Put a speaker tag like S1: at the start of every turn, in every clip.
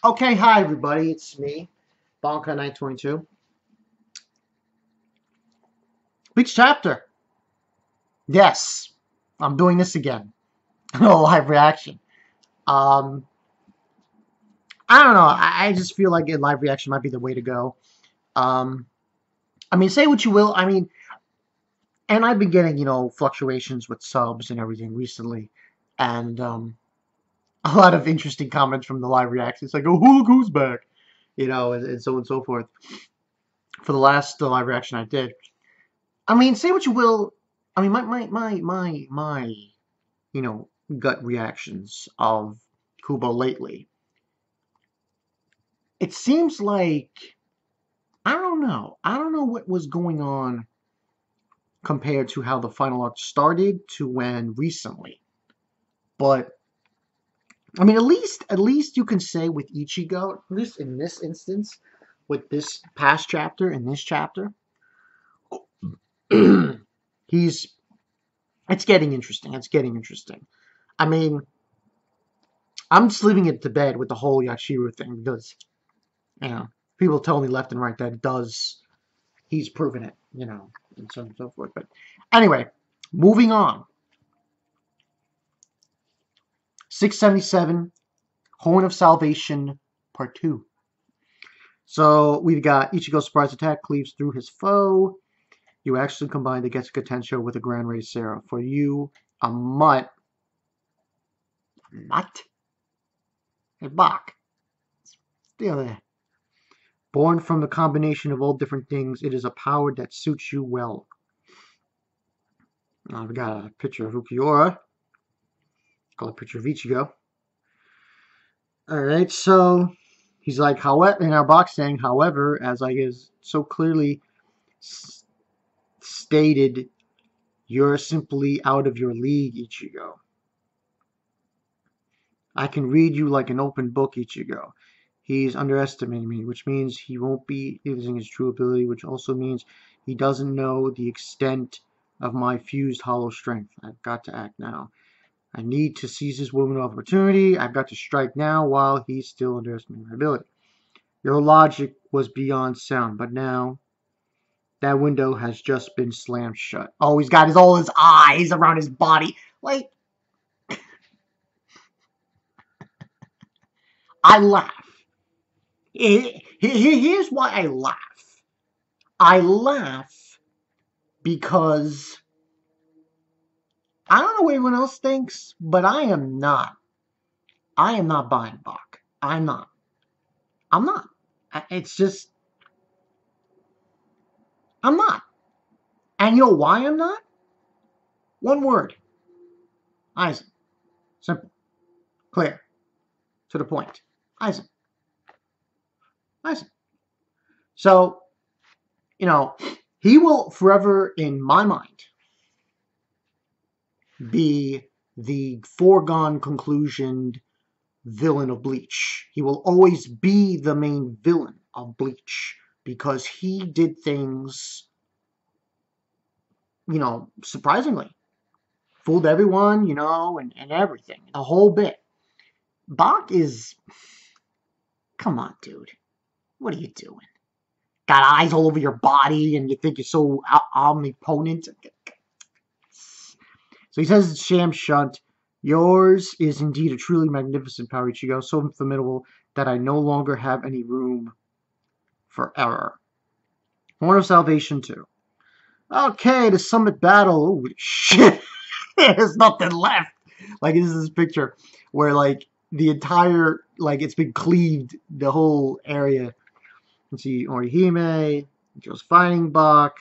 S1: Okay, hi everybody, it's me, bankai 922. Bleach chapter. Yes, I'm doing this again. A live reaction. Um, I don't know. I just feel like a live reaction might be the way to go. Um, I mean, say what you will. I mean, and I've been getting fluctuations with subs and everything recently, and a lot of interesting comments from the live reactions. It's like, oh, look who's back, and so on and so forth. For the last live reaction I did. I mean, say what you will. I mean, my you know, gut reactions of Kubo lately. It seems like I don't know. I don't know what was going on compared to how the final arc started to when recently. But I mean, at least you can say with Ichigo, at least in this instance, with this past chapter and this chapter, he's it's getting interesting. It's getting interesting. I mean, I'm just leaving it to bed with the whole Yashiro thing because, people tell me left and right that it does. He's proven it, and so on and so forth. But anyway, moving on. 677, Horn of Salvation, Part 2. So we've got Ichigo's surprise attack cleaves through his foe. You actually combine the Getsuga Tensho with a Grand Raise Sarah. For you, a mutt. Mutt? A Bach. Still there. Born from the combination of all different things, it is a power that suits you well. I've got a picture of Ukiura. Got a picture of Ichigo. Alright, so he's like, however, in our box saying, however, as I guess so clearly stated, you're simply out of your league, Ichigo. I can read you like an open book, Ichigo. He's underestimating me, which means he won't be using his true ability, which also means he doesn't know the extent of my fused hollow strength. I've got to act now. I need to seize this moment of opportunity. I've got to strike now while he's still underestimating my ability. Your logic was beyond sound, but now that window has just been slammed shut. Oh, he's got all his eyes around his body. Like, I laugh. Here's why I laugh. I laugh because I don't know what everyone else thinks, but I am not. I am not buying Bach. I'm not. I'm not. It's just, I'm not. And you know why I'm not? One word. Eisen. Simple. Clear. To the point. Eisen. Eisen. So, he will forever, in my mind, be the foregone conclusion villain of Bleach. He will always be the main villain of Bleach because he did things, surprisingly. Fooled everyone, and everything. The whole bit. Bach is... Come on, dude. What are you doing? Got eyes all over your body and you think you're so omnipotent? So he says it's sham shunt. Yours is indeed a truly magnificent power, Ichigo, so formidable that I no longer have any room for error. Horn of Salvation 2. Okay, the summit battle. Holy shit. There's nothing left. Like, this is this picture where, like, the entire, like, it's been cleaved, the whole area. You see Orihime, just fighting Bach,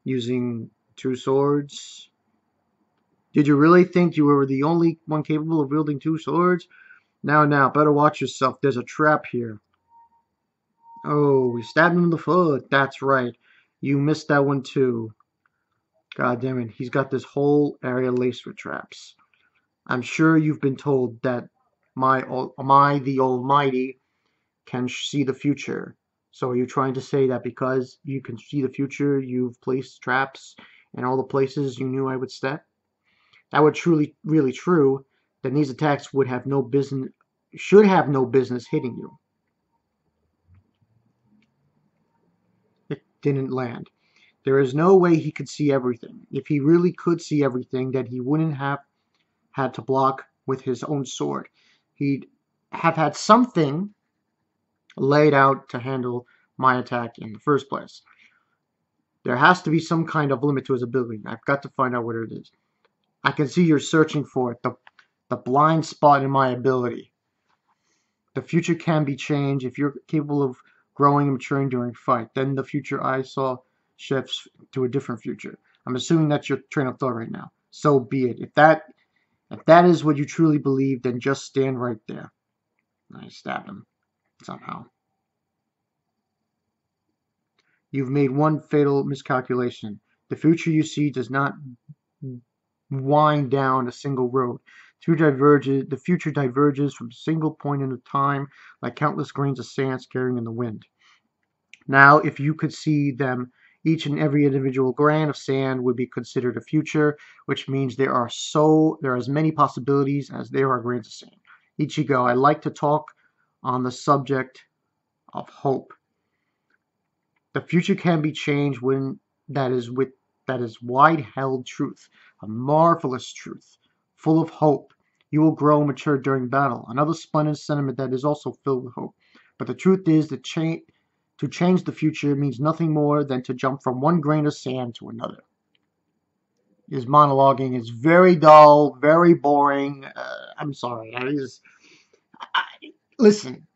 S1: using two swords. Did you really think you were the only one capable of wielding two swords? Now, better watch yourself. There's a trap here. Oh, we stabbed him in the foot. That's right. You missed that one too. God damn it. He's got this whole area laced with traps. I'm sure you've been told that the Almighty can see the future. So are you trying to say that because you can see the future, you've placed traps in all the places you knew I would step? That were truly, really true, then these attacks would have no business, should have no business hitting you. It didn't land. There is no way he could see everything. If he really could see everything, then he wouldn't have had to block with his own sword. He'd have had something laid out to handle my attack in the first place. There has to be some kind of limit to his ability. I've got to find out what it is. I can see you're searching for it, the blind spot in my ability. The future can be changed if you're capable of growing and maturing during fight. Then the future I saw shifts to a different future. I'm assuming that's your train of thought right now. So be it. If that is what you truly believe, then just stand right there. I stabbed him somehow. You've made one fatal miscalculation. The future you see does not wind down a single road. The future diverges from a single point in time like countless grains of sand scattering in the wind. Now, if you could see them, each and every individual grain of sand would be considered a future, which means there are as many possibilities as there are grains of sand. Ichigo, I like to talk on the subject of hope. The future can be changed when that is wide-held truth, a marvelous truth, full of hope. You will grow and mature during battle. Another splendid sentiment that is also filled with hope. But the truth is that to change the future means nothing more than to jump from one grain of sand to another. His monologuing is very dull, very boring. I'm sorry. Listen.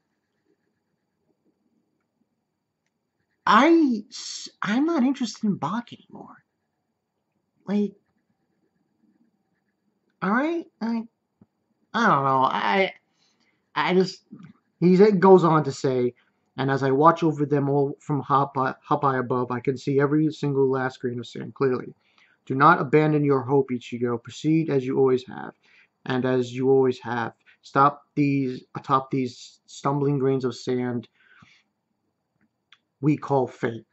S1: I'm not interested in Bach anymore. Like, all right, I don't know. I just he goes on to say, and as I watch over them all from high above, I can see every single last grain of sand clearly. Do not abandon your hope, Ichigo. Proceed as you always have, and as you always have. Stop atop these stumbling grains of sand we call fate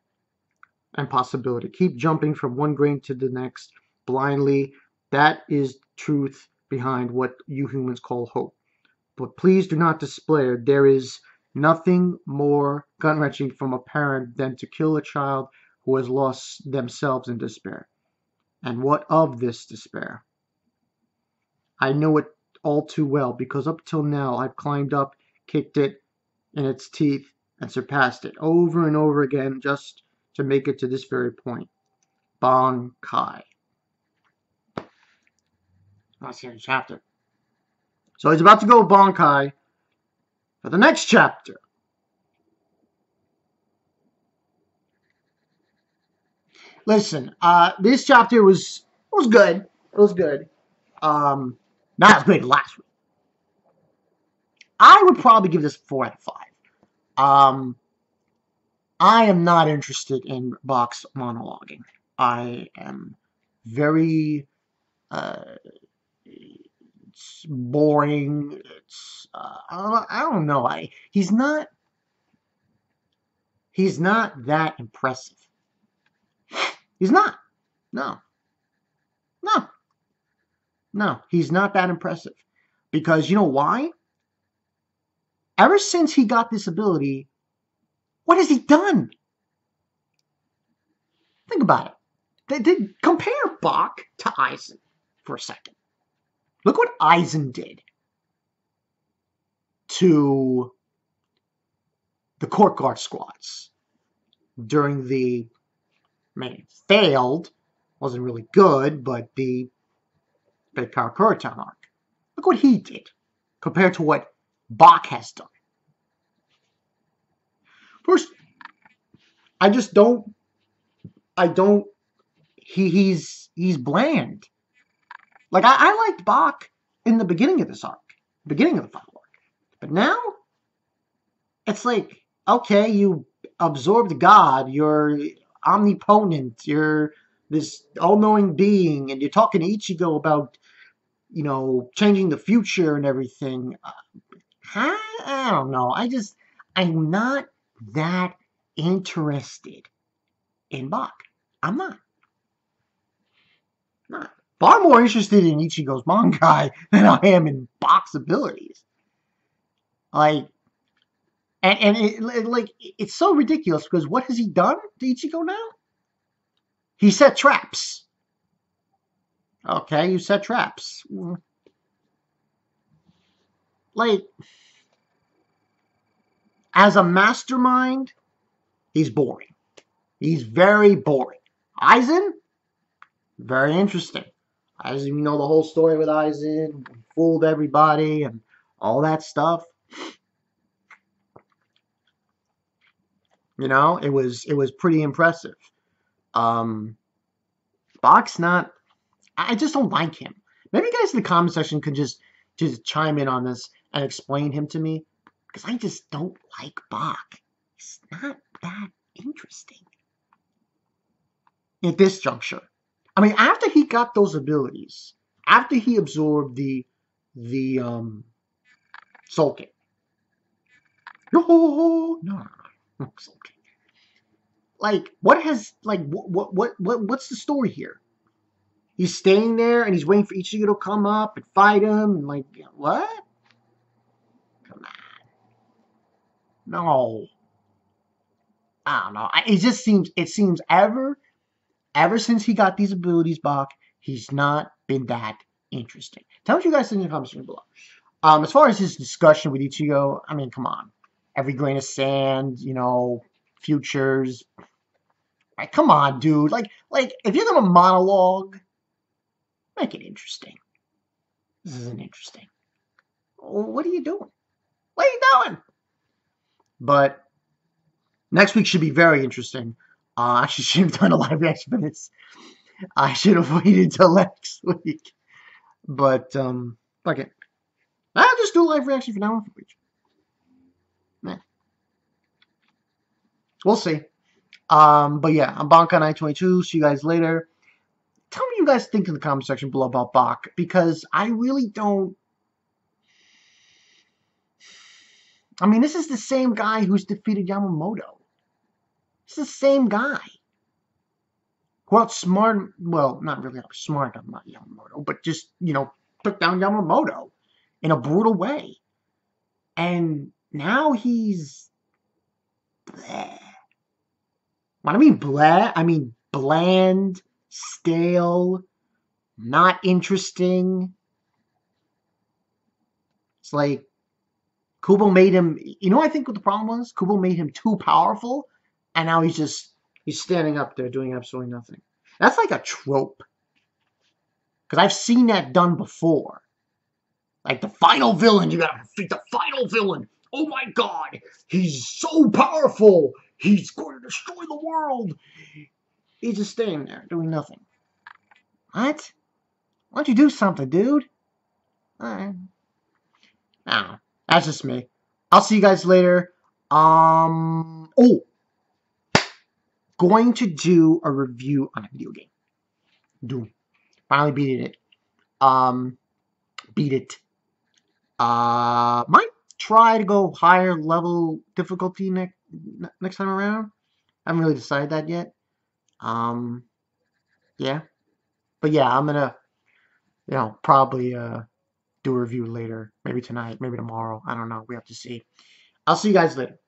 S1: and possibility. Keep jumping from one grain to the next blindly. That is truth behind what you humans call hope. But please do not despair. There is nothing more gut-wrenching from a parent than to kill a child who has lost themselves in despair. And what of this despair? I know it all too well because up till now I've climbed up, kicked it in its teeth, and surpassed it over and over again just to make it to this very point. Bankai. That's the chapter. So he's about to go Bankai for the next chapter. Listen, this chapter was good. It was good. Not as great as last week. I would probably give this 4 out of 5. I am not interested in Bach's monologuing. I am very it's boring. It's I don't know. He's not that impressive. He's not. No. No. No. He's not that impressive. Because you know why? Ever since he got this ability, what has he done? Think about it. Compare Bach to Aizen for a second. Look what Aizen did to the court guard squads during the, it failed, wasn't really good, but the Karakura-chan arc. Look what he did compared to what Bach has done. First, he's bland. Like, I liked Bach in the beginning of this arc, beginning of the final arc. But now, it's like, okay, you absorbed God, you're omnipotent, you're this all-knowing being, and you're talking to Ichigo about, changing the future and everything. I don't know. I'm not that interested in Bach. I'm not. far more interested in Ichigo's bankai than I am in Bach's abilities. Like, and it's so ridiculous because what has he done to Ichigo now? He set traps. Okay, you set traps. Like, as a mastermind, he's boring. He's very boring. Aizen, very interesting. Aizen, you know the whole story with Aizen, fooled everybody and all that stuff. You know, it was pretty impressive. Um, Bach's not. I just don't like him. Maybe you guys in the comment section could just chime in on this and explain him to me because I just don't like Bach. He's not that interesting at this juncture. I mean, after he got those abilities, after he absorbed the Soul King. No, Soul King. Like, what's the story here? He's staying there and he's waiting for Ichigo to come up and fight him and like what? Come on, no, I don't know. It seems ever since he got these abilities back, he's not been that interesting. Tell me what you guys think in the comments below. As far as his discussion with Ichigo, I mean, come on. Every grain of sand, futures. Like, come on, dude. Like if you're gonna monologue, make it interesting. This isn't interesting. What are you doing? What are you doing? But next week should be very interesting. I actually should have done a live reaction for this. I should have waited till next week. But fuck it. I'll just do a live reaction for now on for Bleach. We'll see. But yeah, I'm Bankai 922. See you guys later. Tell me what you guys think in the comment section below about Bach, because I really don't. I mean, this is the same guy who's defeated Yamamoto. It's the same guy who outsmarted, well, not really outsmarted Yamamoto, but just, took down Yamamoto in a brutal way. And now he's bleh. When I mean bleh, I mean bland, stale, not interesting. It's like Kubo made him, I think what the problem was? Kubo made him too powerful, and now he's standing up there doing absolutely nothing. That's like a trope. Because I've seen that done before. Like the final villain, you gotta defeat the final villain. Oh my god, he's so powerful. He's going to destroy the world. He's just staying there doing nothing. What? Why don't you do something, dude? Alright. I don't know. That's just me. I'll see you guys later. Going to do a review on a video game. Doom. Finally beat it. Beat it. Might try to go higher level difficulty next time around. I haven't really decided that yet. Yeah. But yeah, I'm gonna, probably do a review later. Maybe tonight, maybe tomorrow. I don't know. We have to see. I'll see you guys later.